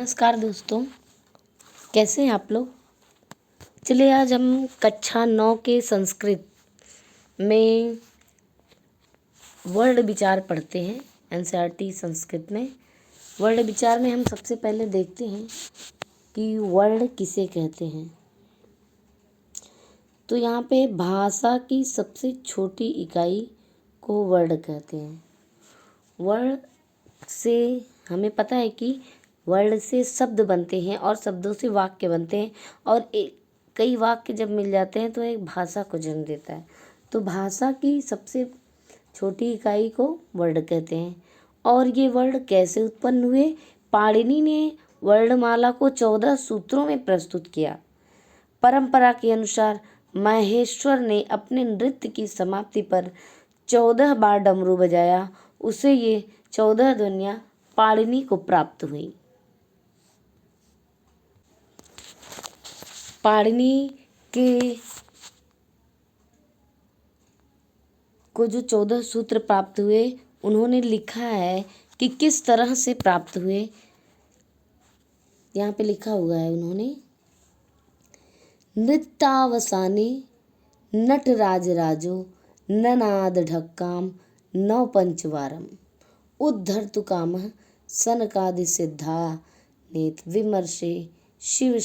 नमस्कार दोस्तों, कैसे हैं आप लोग। चलिए आज हम कक्षा 9 के संस्कृत में वर्ड विचार पढ़ते हैं। एनसीईआरटी संस्कृत में वर्ड विचार में हम सबसे पहले देखते हैं कि वर्ड किसे कहते हैं। तो यहाँ पे भाषा की सबसे छोटी इकाई को वर्ड कहते हैं। वर्ड से हमें पता है कि वर्ड से शब्द बनते हैं और शब्दों से वाक्य बनते हैं और कई वाक्य जब मिल जाते हैं तो एक भाषा को जन्म देता है। तो भाषा की सबसे छोटी इकाई को वर्ड कहते हैं। और ये वर्ड कैसे उत्पन्न हुए? पाणिनि ने वर्णमाला को 14 सूत्रों में प्रस्तुत किया। परंपरा के अनुसार महेश्वर ने अपने नृत्य की समाप्ति पर 14 बार डमरू बजाया। उसे ये 14 ध्वनियाँ पाणिनि को प्राप्त हुई। पाणिनि को जो 14 सूत्र प्राप्त हुए, उन्होंने लिखा है कि किस तरह से प्राप्त हुए। यहाँ पे लिखा हुआ है उन्होंने, नृत्यावसाने नटराजराजो ननाद ढक्काम नव पंचवारम उद्धर्तु कामः सनकादि सिद्धा नेत विमर्शे शिव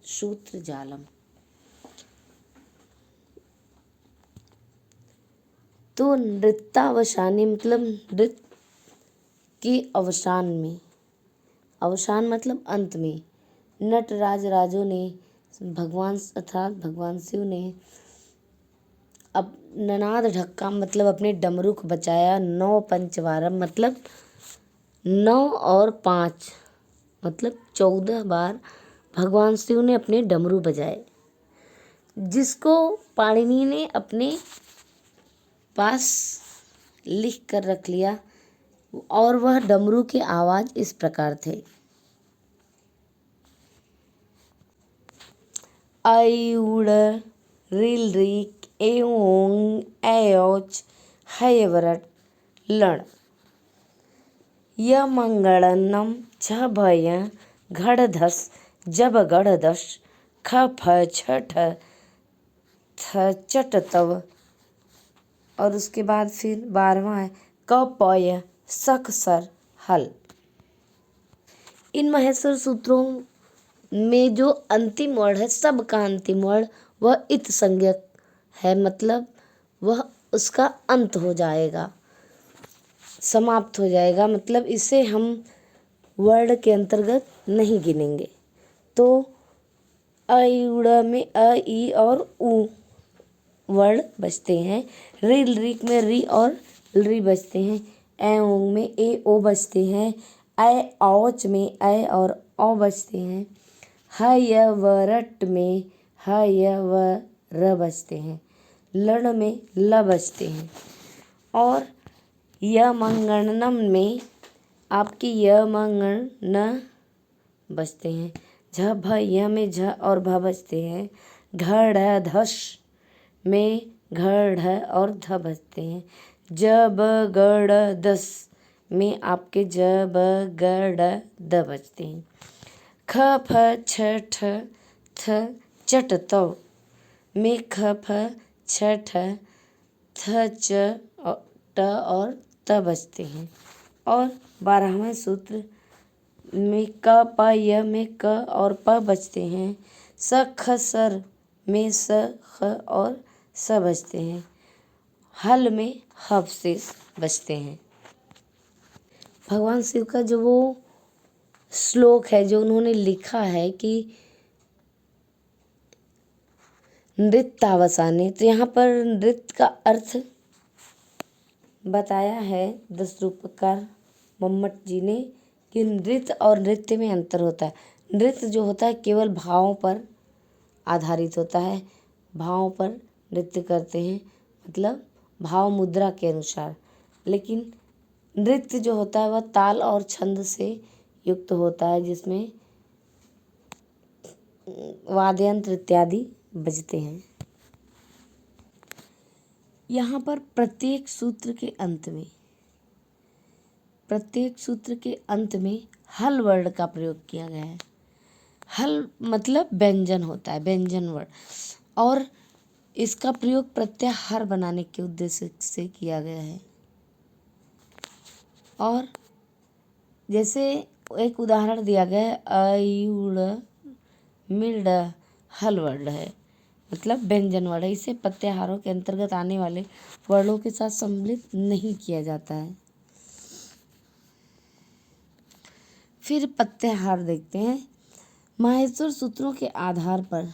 सूत्र जालम। तो नृत्यावसाने मतलब नृत्य के अवसान में, अवसान मतलब अंत में, नटराज राजों ने भगवान अर्थात भगवान शिव ने अब ननाद ढक्का मतलब अपने डमरू को बचाया। 9 पंचवारम मतलब 9 और 5 मतलब 14 बार भगवान शिव ने अपने डमरू बजाए, जिसको पाणिनि ने अपने पास लिख कर रख लिया। और वह डमरू के आवाज इस प्रकार थे, आई उड़ रिल रिक एओंग एओच हयवरट लण य मंगलनम छ भय घड़धस जब गढ़दश ख फ छ ठ थ चट तव। और उसके बाद फिर 12वां है क पय सख सर हल। इन महेश्वर सूत्रों में जो अंतिम वर्ण है, सबका अंतिम वर्ण वह इत संज्ञक है, मतलब वह उसका अंत हो जाएगा, समाप्त हो जाएगा, मतलब इसे हम वर्ण के अंतर्गत नहीं गिनेंगे। तो अयुड़ में अ ई और उ वर्ण बचते हैं, रिल रिक में री और री बचते हैं, एओंग में ए ओ बचते हैं, ऐ औच में ऐ और औ बचते हैं, हयवरट में ह य व र बचते हैं, लण में ल बचते हैं। और यमंगणनम में आपकी यमंगण न बचते हैं, झ भ य में झ और भ बचते हैं, घड़धस में घड़ और ध बचते हैं, जब गड़दस में आपके जब गड़ द बचते हैं, ख फ छ ठ थ चट तव में ख फ छ ठ थ च ट और त बचते हैं। और 12वां सूत्र में क प य में क और प बचते हैं, स ख सर में स ख और स बचते हैं, हल में हव से बचते हैं। भगवान शिव का जो वो श्लोक है जो उन्होंने लिखा है कि नृत्यावसाने, तो यहाँ पर नृत्य का अर्थ बताया है दस रूपकार मम्मट जी ने कि नृत्य और नृत्य में अंतर होता है। नृत्य जो होता है केवल भावों पर आधारित होता है, भावों पर नृत्य करते हैं, मतलब भाव मुद्रा के अनुसार। लेकिन नृत्य जो होता है वह ताल और छंद से युक्त होता है, जिसमें वाद्ययंत्र इत्यादि बजते हैं। यहाँ पर प्रत्येक सूत्र के अंत में प्रत्येक सूत्र के अंत में हल वर्ड का प्रयोग किया गया है। हल मतलब व्यंजन होता है, व्यंजन वर्ड, और इसका प्रयोग प्रत्याहार बनाने के उद्देश्य से किया गया है। और जैसे एक उदाहरण दिया गया है, अयुड़ मिड हल वर्ड है, मतलब व्यंजन वर्ड है। इसे प्रत्याहारों के अंतर्गत आने वाले वर्णों के साथ सम्मिलित नहीं किया जाता है। फिर प्रत्याहार देखते हैं। माहेश्वर सूत्रों के आधार पर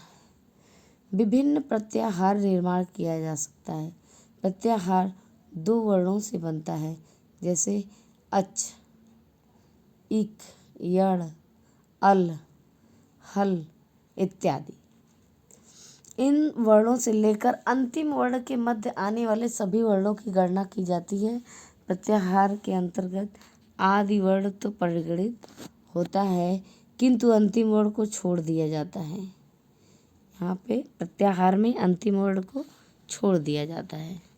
विभिन्न प्रत्याहार निर्माण किया जा सकता है। प्रत्याहार दो वर्णों से बनता है, जैसे अच, इक, यड़, अल, हल इत्यादि। इन वर्णों से लेकर अंतिम वर्ण के मध्य आने वाले सभी वर्णों की गणना की जाती है। प्रत्याहार के अंतर्गत आदि वर्ण तो परिगणित होता है, किंतु अंतिम वर्ण को छोड़ दिया जाता है। यहाँ पे प्रत्याहार में अंतिम वर्ण को छोड़ दिया जाता है।